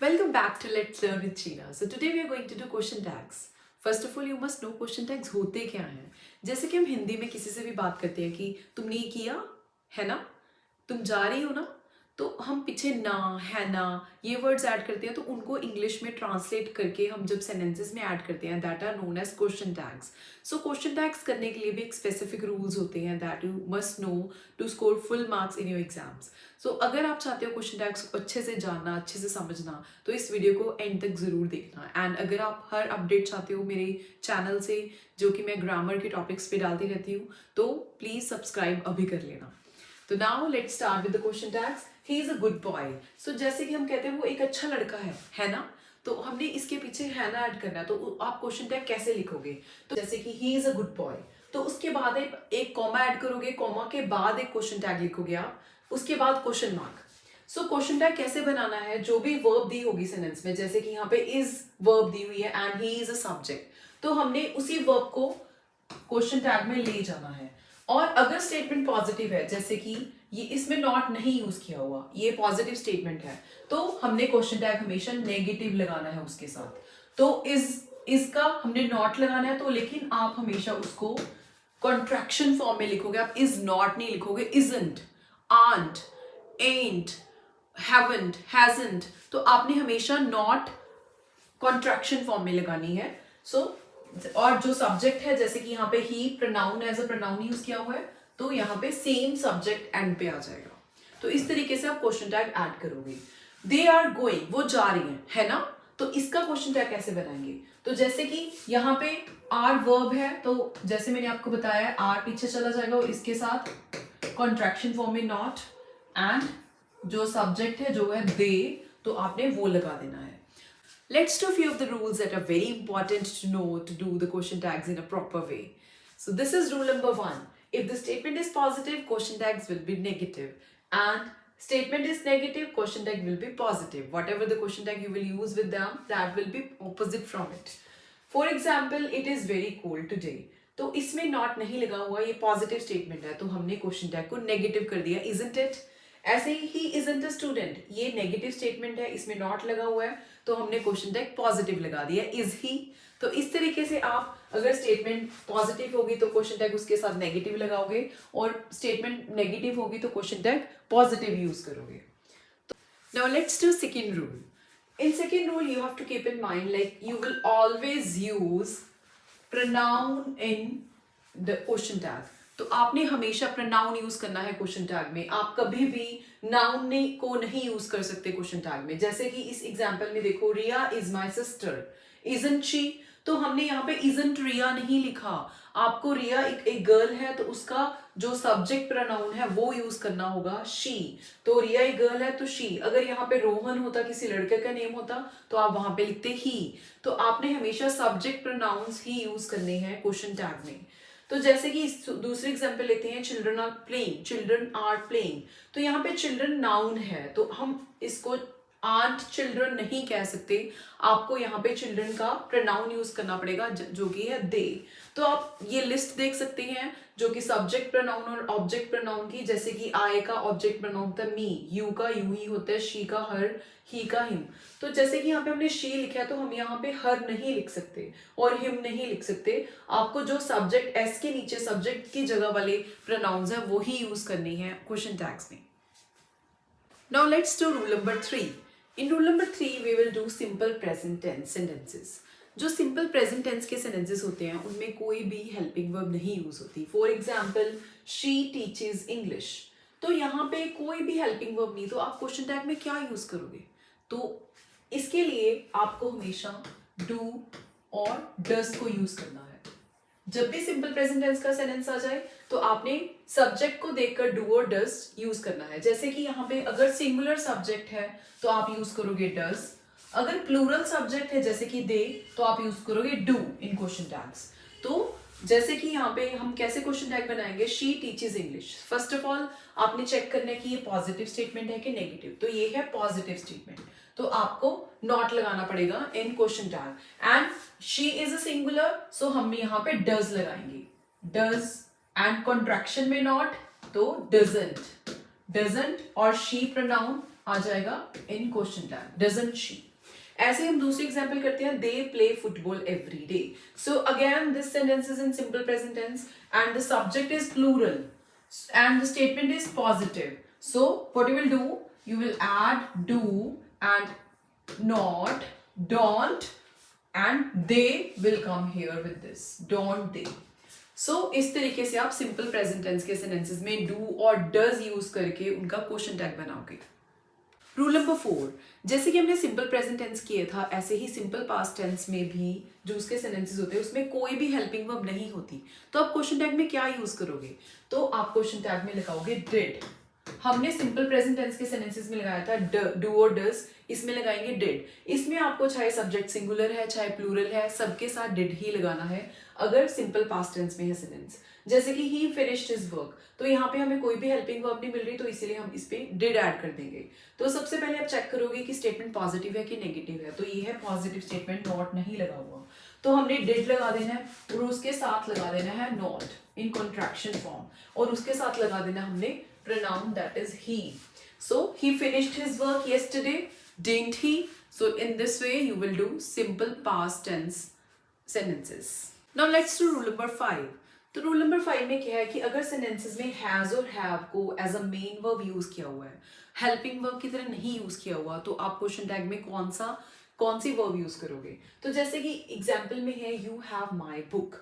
Welcome back to Let's Learn with Sheena. So today we are going to do question tags. First of all, you must know question tags होते क्या हैं. जैसे कि हम हिंदी में किसी से भी बात करते हैं कि तुमने ये किया है ना, तुम जा रही हो ना, तो हम पीछे ना है ना ये वर्ड्स ऐड करते हैं, तो उनको इंग्लिश में ट्रांसलेट करके हम जब सेंटेंसेस में ऐड करते हैं that are known as question tags. So question tags करने के लिए भी एक स्पेसिफिक रूल्स होते हैं that you must know to score full marks in your exams. So अगर आप चाहते हो क्वेश्चन टैग्स को अच्छे से जानना, अच्छे से समझना, तो इस वीडियो को एंड तक ज़रूर देखना. एंड अगर आप हर अपडेट चाहते हो मेरे चैनल से, जो कि मैं ग्रामर के टॉपिक्स पे डालती रहती हूँ, तो प्लीज़ सब्सक्राइब अभी कर लेना. तो now let's start with the question tags. He is a good boy. So जैसे कि हम कहते हैं वो एक अच्छा लड़का है ना, तो हमने इसके पीछे है ना ऐड करना है. तो आप क्वेश्चन टैग कैसे लिखोगे? तो जैसे कि ही इज़ अ गुड बॉय, तो उसके बाद एक कॉमा ऐड करोगे, कॉमा के बाद एक क्वेश्चन टैग लिखोगे आप, उसके बाद question mark. So question tag कैसे बनाना है? जो भी वर्ब दी होगी सेंटेंस में, जैसे कि यहाँ पे इज वर्ब दी हुई है and he is a subject, तो हमने उसी वर्ब को क्वेश्चन टैग में ले जाना है. और अगर स्टेटमेंट पॉजिटिव है, जैसे कि ये इसमें नॉट नहीं यूज किया हुआ, ये पॉजिटिव स्टेटमेंट है, तो हमने क्वेश्चन टैग हमेशा नेगेटिव लगाना है उसके साथ. तो इसका हमने नॉट लगाना है, तो लेकिन आप हमेशा उसको कॉन्ट्रैक्शन फॉर्म में लिखोगे. आप इज नॉट नहीं लिखोगे. Isn't, aren't, ain't, haven't, hasn't, तो आपने हमेशा नॉट कॉन्ट्रैक्शन फॉर्म में लगानी है. सो और जो सब्जेक्ट है, जैसे कि यहाँ पे he pronoun as a pronoun use किया हुआ है, तो यहाँ पे सेम सब्जेक्ट एंड पे आ जाएगा. तो इस तरीके से आप क्वेश्चन टैग ऐड करोगे. दे आर गोइंग, वो जा रही है ना, तो इसका क्वेश्चन टैग कैसे बनाएंगे? तो जैसे कि यहाँ पे आर वर्ब है, तो जैसे मैंने आपको बताया आर पीछे चला जाएगा और इसके साथ कॉन्ट्रैक्शन फॉर्म में नॉट, एंड जो सब्जेक्ट है जो है दे, तो आपने वो लगा देना है. Let's do a few of the rules that are very important to know to do the question tags in a proper way. So this is rule number 1. If the statement is positive, question tags will be negative. And statement is negative, question tag will be positive. Whatever the question tag you will use with them, that will be opposite from it. For example, it is very cold today. तो इसमें not नहीं लगा हुआ, ये positive statement है, तो हमने question tag को नेगेटिव कर दिया, इजंट इट. ऐसे ही इजंट अ स्टूडेंट, ये नेगेटिव स्टेटमेंट है, इसमें नॉट लगा हुआ है, तो हमने क्वेश्चन टैग पॉजिटिव लगा दिया, इज ही. तो इस तरीके से आप अगर स्टेटमेंट पॉजिटिव होगी तो क्वेश्चन टैग उसके साथ नेगेटिव लगाओगे, और स्टेटमेंट नेगेटिव होगी तो क्वेश्चन टैग पॉजिटिव यूज करोगे. Now let's do second rule. In second rule, you have to keep in mind, like, you will always use pronoun in the question tag. तो आपने हमेशा pronoun use करना है question tag में. आप कभी भी नाउन को नहीं यूज कर सकते क्वेश्चन टैग में. जैसे कि इस एग्जाम्पल में देखो, Riya is my sister, isn't she, तो हमने यहाँ पे इजंट रिया नहीं लिखा. आपको रिया एक गर्ल है, तो उसका जो सब्जेक्ट प्रोनाउन है वो यूज करना होगा शी. तो रिया एक गर्ल है तो शी. अगर यहाँ पे रोहन होता, किसी लड़के का नेम होता, तो आप वहां पे लिखते ही. तो आपने हमेशा सब्जेक्ट प्रोनाउंस ही यूज करने हैं क्वेश्चन टैग में. तो जैसे कि दूसरे एग्जाम्पल लेते हैं, children are playing, children are playing, तो यहाँ पे चिल्ड्रन नाउन है, तो हम इसको आंट चिल्ड्रन नहीं कह सकते. आपको यहाँ पे चिल्ड्रन का प्रोनाउन यूज करना पड़ेगा, जो कि है दे. तो आप ये लिस्ट देख सकते हैं जो कि सब्जेक्ट प्रोनाउन और ऑब्जेक्ट प्रोनाउन की. जैसे कि आई का ऑब्जेक्ट प्रोनाउन था मी, यू का यू ही होता है, शी का हर, ही का हिम. तो जैसे कि यहाँ पे हमने शी लिखा है, तो हम यहाँ पे हर नहीं लिख सकते और हिम नहीं लिख सकते. आपको जो सब्जेक्ट एस के नीचे सब्जेक्ट की जगह वाले प्रोनाउंस है वो ही यूज करनी है क्वेश्चन टैग्स में. Now let's do rule number 3. In rule number 3, we will do simple present tense sentences. जो सिंपल प्रेजेंट टेंस के सेंटेंसेस होते हैं उनमें कोई भी हेल्पिंग वर्ब नहीं यूज होती. For example, she teaches English, तो यहाँ पे कोई भी हेल्पिंग वर्ब नहीं, तो आप क्वेश्चन टैग में क्या यूज करोगे? तो इसके लिए आपको हमेशा डू और डज को यूज करना है. जब भी सिंपल प्रेजेंट टेंस का सेंटेंस आ जाए, तो आपने सब्जेक्ट को देखकर डू और डज यूज करना है. जैसे कि यहाँ पे अगर सिंगुलर सब्जेक्ट है तो आप यूज करोगे डज. अगर प्लूरल सब्जेक्ट है जैसे कि दे, तो आप यूज करोगे डू इन क्वेश्चन टैग्स. तो जैसे कि यहाँ पे हम कैसे क्वेश्चन टैग बनाएंगे, she teaches English. First of all आपने चेक करना है कि ये पॉजिटिव स्टेटमेंट है कि नेगेटिव. तो ये है पॉजिटिव स्टेटमेंट, तो आपको नॉट लगाना पड़ेगा in question tag. And she is a singular, so हम यहाँ पे डज लगाएंगे, डज, एंड कॉन्ट्रैक्शन में नॉट, तो डजंट. डजंट और शी प्रोनाउन आ जाएगा in question tag, doesn't she. ऐसे हम दूसरी एग्जाम्पल करते हैं, they play football every day. So again this sentence is in simple present tense and the subject is plural and the statement is positive. So what you will do, you will add do and not, don't, and they will come here with this, don't they. So इस तरीके से आप simple present tense के sentences में do और does use करके उनका question tag बनाओगे. रूल नंबर 4, जैसे कि हमने सिंपल प्रेजेंट टेंस किया था, ऐसे ही सिंपल पास्ट टेंस में भी जो उसके सेंटेंसेस होते हैं उसमें कोई भी हेल्पिंग वर्ब नहीं होती. तो आप क्वेश्चन टैग में क्या यूज करोगे? तो आप क्वेश्चन टैग में लगाओगे डिड. हमने सिंपल प्रेजेंट टेंस के सेंटेंसेस में लगाया था डू और डज, इसमें लगाएंगे डिड. इसमें आपको चाहे सब्जेक्ट सिंगुलर है चाहे प्लूरल है, सबके साथ डिड ही लगाना है अगर सिंपल पास्ट टेंस में है सेंटेंस. जैसे कि ही फिनिश्ड हिज वर्क, तो यहाँ पे हमें कोई भी हेल्पिंग वर्ब नहीं मिल रही, तो इसीलिए हम इस पे डिड ऐड कर देंगे. तो सबसे पहले आप चेक करोगे कि स्टेटमेंट पॉजिटिव है कि नेगेटिव है. तो ये है पॉजिटिव स्टेटमेंट, नॉट नहीं लगा हुआ, तो हमने डिड लगा देना है और उसके साथ लगा देना है नॉट इन कॉन्ट्रैक्शन फॉर्म, और उसके साथ लगा देना हमने pronoun that is he. So he finished his work yesterday, didn't he? So in this way you will do simple past tense sentences. Now let's do rule number 5. तो rule number 5 में क्या है कि अगर सेंटेंसेस में has और have को as a main verb use किया हुआ है, हेल्पिंग वर्ब की तरह नहीं यूज किया हुआ, तो आप क्वेश्चन टैग में कौन सी वर्ब यूज करोगे? तो जैसे कि एग्जाम्पल में है you have my book,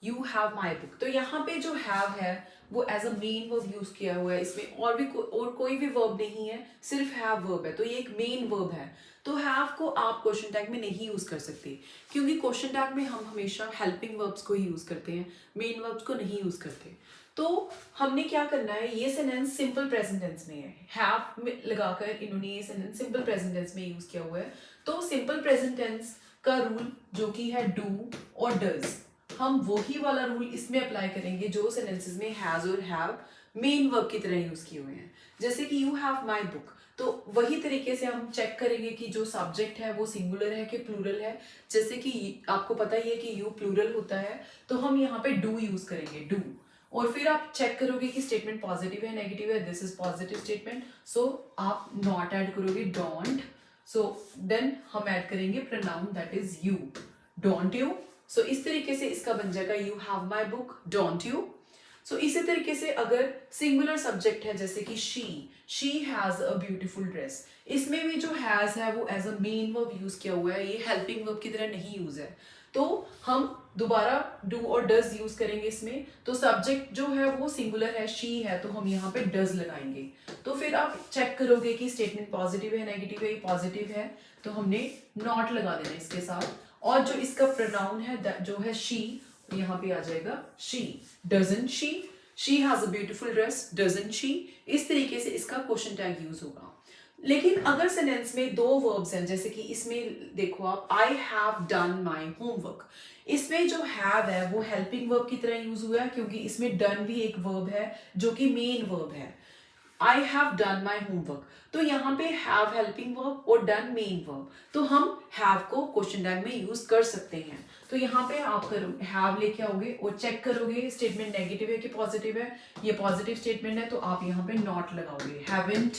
you have my book, तो यहाँ पे जो हैव है वो as a main verb use किया हुआ है. इसमें और कोई भी वर्ब नहीं है, सिर्फ हैव वर्ब है, तो ये एक मेन वर्ब है. तो हैव को आप क्वेश्चन टैग में नहीं यूज कर सकते, क्योंकि क्वेश्चन टैग में हम हमेशा हेल्पिंग वर्ब्स को ही यूज करते हैं, मेन वर्ब्स को नहीं यूज करते. तो हमने क्या करना है, ये सेंटेंस सिंपल प्रेजेंट टेंस में है, हैव में लगाकर इन्होंने ये सेंटेंस सिंपल प्रेजेंट टेंस में यूज किया हुआ है. तो सिंपल प्रेजेंट टेंस का रूल जो कि है डू और डज, हम वही वाला रूल इसमें अप्लाई करेंगे जो सेंटेंसेस में हैज और हैव मेन वर्ब की तरह यूज किए हुए हैं. जैसे कि यू हैव माई बुक, तो वही तरीके से हम चेक करेंगे कि जो सब्जेक्ट है वो सिंगुलर है कि प्लूरल है. जैसे कि आपको पता ही है कि यू प्लूरल होता है, तो हम यहाँ पे डू यूज करेंगे, डू. और फिर आप चेक करोगे कि स्टेटमेंट पॉजिटिव है नेगेटिव है, this is positive statement, so आप नॉट ऐड करोगे, डोंट. सो देन हम ऐड करेंगे pronoun that is you, don't you. So इस तरीके से इसका बन जाएगा you have my book, don't you. So इसी तरीके से अगर सिंगुलर सब्जेक्ट है जैसे कि she has a beautiful dress, इसमें भी जो हैज है वो as a main verb use किया हुआ है, ये हेल्पिंग वर्ब की तरह नहीं यूज है. तो हम दोबारा डू और डज यूज करेंगे इसमें. तो सब्जेक्ट जो है वो सिंगुलर है, शी है, तो हम यहाँ पे डज लगाएंगे. तो फिर आप चेक करोगे कि स्टेटमेंट पॉजिटिव है नेगेटिव है, ये पॉजिटिव है, तो हमने नॉट लगा देना इसके साथ. और जो इसका प्रोनाउन है जो है शी, यहाँ पे आ जाएगा she, doesn't she has a beautiful dress, doesn't she. इस तरीके से इसका क्वेश्चन टैग यूज होगा. लेकिन अगर सेंटेंस में दो वर्ब्स हैं, जैसे कि इसमें देखो आप, I have done my homework, इसमें जो हैव है वो हेल्पिंग वर्ब की तरह यूज हुआ है, क्योंकि इसमें डन भी एक वर्ब है जो कि मेन वर्ब है. I have done my homework, तो यहाँ पे हैव हेल्पिंग वर्ब और डन मेन वर्ब, तो हम हैव को क्वेश्चन टैग में यूज कर सकते हैं. तो यहाँ पे आप हैव लेके आओगे और चेक करोगे स्टेटमेंट नेगेटिव है कि पॉजिटिव है. ये पॉजिटिव स्टेटमेंट है, तो आप यहाँ पे नॉट लगाओगे, हैवंट.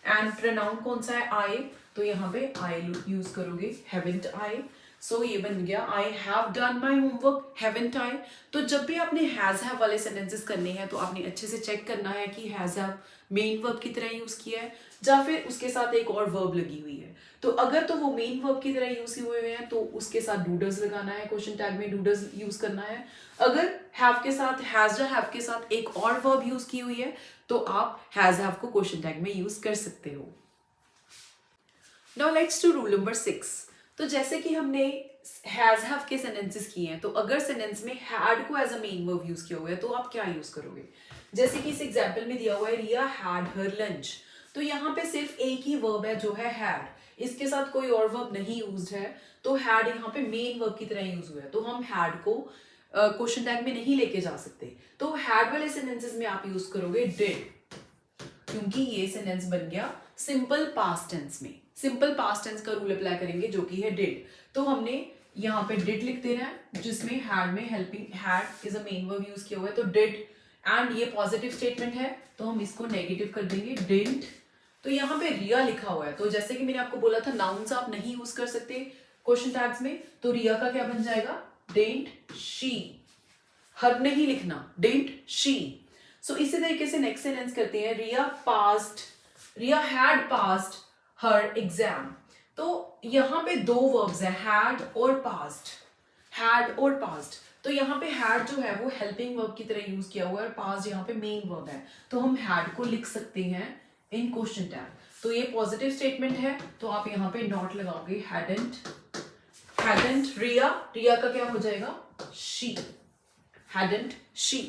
एंड प्रोनाउन कौन सा है, आई, तो यहाँ पे आई यूज करोगे, हैवंट आई. सो ये बन गया I have done my homework, haven't I. तो जब भी आपने हैज हैव वाले सेंटेंसेस करने हैं तो आपने अच्छे से चेक करना है कि हैज हैव मेन वर्ब की तरह यूज किया है या फिर उसके साथ एक और वर्ब लगी हुई है. तो अगर तो वो मेन वर्ब की तरह यूज हुए हुए हैं तो उसके साथ डूडज लगाना है, क्वेश्चन टैग में डूडज यूज करना है. अगर हैव के साथ हैज या हैव के साथ एक और वर्ब यूज की हुई है तो आप हैज हैव को क्वेश्चन टैग में यूज कर सकते हो. Now let's do rule number 6. तो जैसे कि हमने हैज हैव के सेंटेंसेस किए हैं, तो अगर सेंटेंस में हैड को as a main verb use किया हुआ है तो आप क्या यूज करोगे? जैसे कि इस एग्जांपल में दिया हुआ है रिया हैड हर लंच, तो यहाँ पे सिर्फ एक ही वर्ब है जो है हैड, इसके साथ कोई और वर्ब नहीं यूज्ड है, तो हैड यहाँ पे मेन वर्ब की तरह यूज हुआ है, तो हम हैड को क्वेश्चन टैग में नहीं लेके जा सकते. तो हैड वाले सेंटेंसेस में आप यूज करोगे डिड, क्योंकि ये सेंटेंस बन गया सिंपल पास्ट टेंस में. सिंपल पास्ट टेंस का रूल अप्लाई करेंगे जो कि है डिड. तो हमने यहाँ पे डिड लिख देना है जिसमें हैड में helping had is a main verb use किया हुआ है, तो डिड. एंड ये पॉजिटिव स्टेटमेंट है तो हम इसको नेगेटिव कर देंगे, डिडंट. तो यहाँ पे रिया लिखा हुआ है, तो जैसे कि मैंने आपको बोला था नाउन्स आप नहीं यूज कर सकते क्वेश्चन टैग्स में, तो रिया का क्या बन जाएगा, डिडंट शी, हर नहीं लिखना, डिडंट शी। सो इसी तरीके से नेक्स्ट सेंटेंस करते हैं, रिया हैड पास्ड हर एग्जाम। तो यहाँ पे दो वर्ब्स है, हैड और पास्ट, हैड और पास्ट। तो यहाँ पे हैड जो है वो हेल्पिंग वर्ब की तरह यूज किया हुआ है और पास्ट यहाँ पे मेन वर्ब है, तो हम हैड को लिख सकते हैं इन क्वेश्चन टैग। तो ये पॉजिटिव स्टेटमेंट है, तो आप यहाँ पे नॉट लगाओगे, हैडंट, हैडंट रिया, रिया का क्या हो जाएगा, शी, हैडंट शी।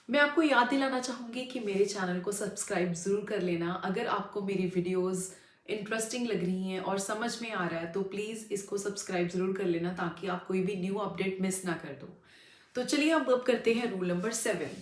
मैं आपको याद दिलाना चाहूंगी कि मेरे चैनल को सब्सक्राइब जरूर कर लेना। अगर आपको मेरी वीडियोस इंटरेस्टिंग लग रही हैं और समझ में आ रहा है तो प्लीज़ इसको सब्सक्राइब जरूर कर लेना, ताकि आप कोई भी न्यू अपडेट मिस ना कर दो। तो चलिए अब करते हैं रूल नंबर 7।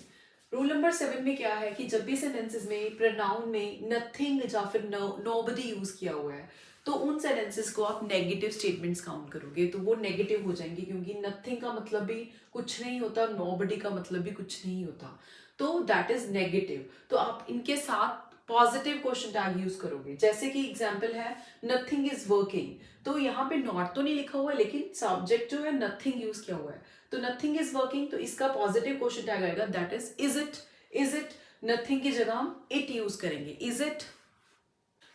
रूल नंबर 7 में क्या है कि जब भी सेंटेंसेस में प्रोनाउन में नथिंग या फिर नोबडी यूज किया हुआ है, तो उन सेंटेंसेस को आप नेगेटिव स्टेटमेंट्स काउंट करोगे, तो वो नेगेटिव हो जाएंगे, क्योंकि नथिंग का मतलब भी कुछ नहीं होता, नोबडी का मतलब भी कुछ नहीं होता, तो दैट इज नेगेटिव। तो आप इनके साथ पॉजिटिव क्वेश्चन टैग यूज करोगे। जैसे कि एग्जांपल है नथिंग इज वर्किंग, तो यहाँ पे नॉट तो नहीं लिखा हुआ है, लेकिन सब्जेक्ट जो है नथिंग यूज किया हुआ है, तो नथिंग इज वर्किंग, तो इसका पॉजिटिव क्वेश्चन टैग आएगा that is it, is it. Nothing की जगह हम इट यूज करेंगे, is it.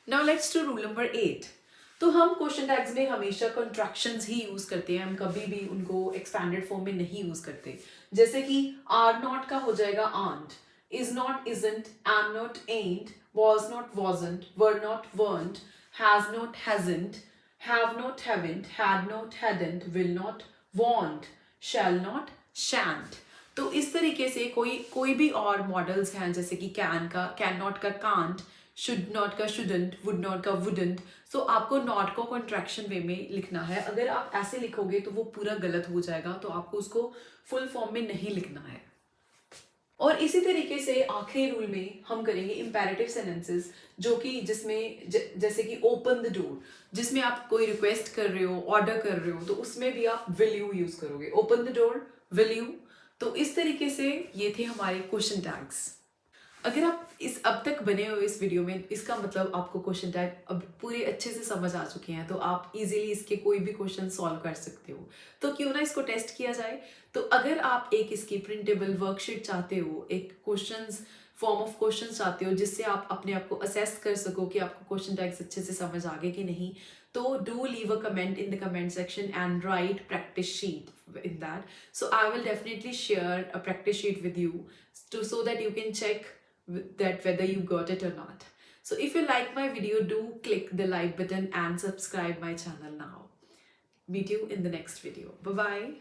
Now let's to rule number 8। तो हम क्वेश्चन टैग्स में हमेशा कॉन्ट्रैक्शंस ही यूज करते हैं, हम कभी भी उनको एक्सपैंडेड फॉर्म में नहीं यूज करते। जैसे कि आर नॉट का हो जाएगा aren't, is not isn't, am not ain't, was not wasn't, were not weren't, has not hasn't, have not haven't, had not hadn't, will not won't, shall not shan't। तो इस तरीके से कोई भी और मॉडल्स हैं, जैसे कि कैन का कैन नॉट का कांट, शुड नॉट का शुडंट, वुड नॉट का वुडंट। सो आपको नॉट को कॉन्ट्रैक्शन वे में लिखना है। अगर आप ऐसे लिखोगे तो वो पूरा गलत हो जाएगा, तो आपको उसको फुल फॉर्म में नहीं लिखना है। और इसी तरीके से आखिरी रूल में हम करेंगे इंपैरेटिव सेंटेंसेस, जो कि जिसमें जैसे कि ओपन द डोर, जिसमें आप कोई रिक्वेस्ट कर रहे हो, ऑर्डर कर रहे हो, तो उसमें भी आप विल यू यूज करोगे, open the door, will you. तो इस तरीके से ये थे हमारे क्वेश्चन टैग्स। अगर आप इस अब तक बने हुए इस वीडियो में, इसका मतलब आपको क्वेश्चन टैग अब पूरे अच्छे से समझ आ चुके हैं, तो आप इजीली इसके कोई भी क्वेश्चन सॉल्व कर सकते हो। तो क्यों ना इसको टेस्ट किया जाए। तो अगर आप एक इसकी प्रिंटेबल वर्कशीट चाहते हो, एक क्वेश्चंस फॉर्म ऑफ क्वेश्चन चाहते हो, जिससे आप अपने आप को असेस कर सको कि आपको क्वेश्चन टैग्स अच्छे से समझ आ गए कि नहीं, तो do leave a comment in the comment section and right practice sheet in that. So I will definitely share a practice sheet with you so that you can check that whether you got it or not. So if you like my video, do click the like button and subscribe my channel now. Meet you in the next video. Bye bye.